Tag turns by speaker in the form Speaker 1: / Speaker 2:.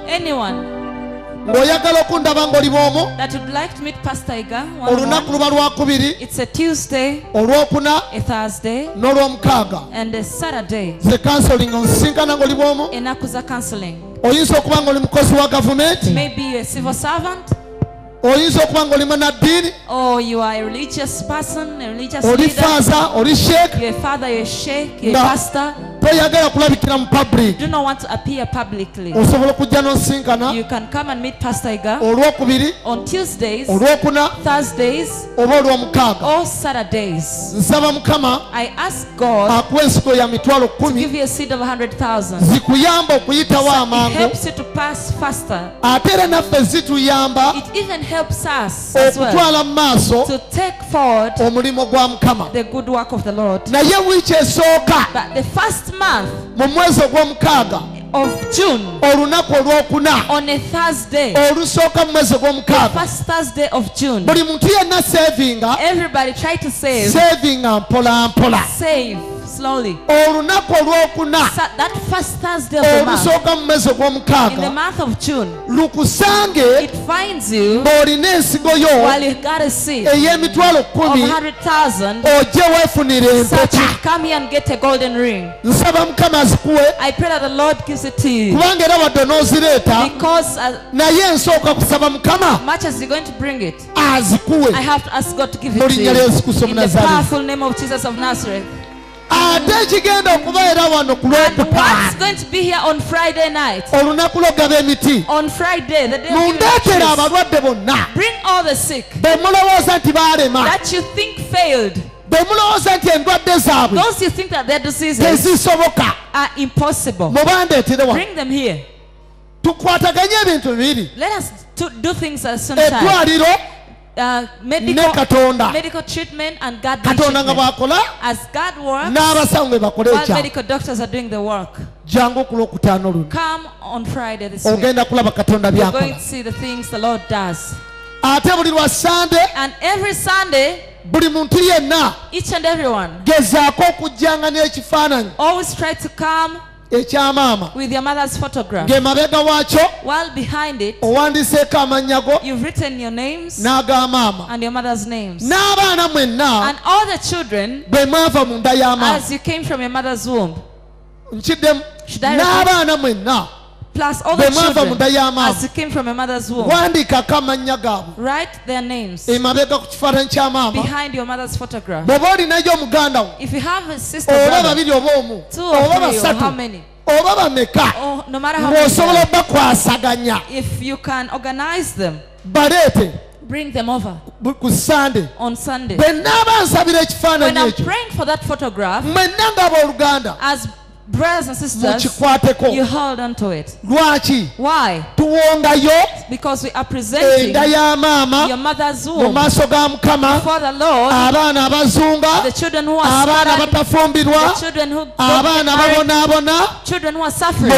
Speaker 1: Anyone that would like to meet Pastor Iga, it's a Tuesday, a Thursday, and a Saturday. Enakuza counseling. Maybe you're a civil servant, or you are a religious person, a religious leader. You're a father, you're a sheikh, you're a pastor. Do not want to appear publicly. You can come and meet Pastor Iga on Tuesdays, Thursdays, or Saturdays. I ask God to give you a seed of 100,000. It helps you to pass faster. It even helps us as well to take forward the good work of the Lord. But the first month of June, on a Thursday, the first Thursday of June, everybody try to save slowly. That first Thursday of the month, in the month of June, it finds you while you got a seed of 100,000, such you come here and get a golden ring. I pray that the Lord gives it to you, because much as you're going to bring it, I have to ask God to give it to you in the powerful name of Jesus of Nazareth. And what's going to be here on Friday night? On Friday, the day of healing, bring all the sick that you think failed. Those you think that their diseases are impossible, bring them here. Let us do things at some time. Medical treatment and God treatment. As God works, while medical doctors are doing the work. Come on Friday this week. You're going to see the things the Lord does. And every Sunday, each and everyone always try to come with your mother's photograph. While behind it, you've written your names and your mother's names. And all the children, as you came from your mother's womb. Should I repeat? Plus all the children, as you came from your mother's womb. Write their names behind your mother's photograph. If you have a sister, brother, 2 or 3 or how many, oh, no matter how many, if you can organize them, bring them over on Sunday. When I'm praying for that photograph, as brothers and sisters, you hold on to it. Why? Because we are presenting your mother's womb before the Lord. The children who are scared, the children who are suffering.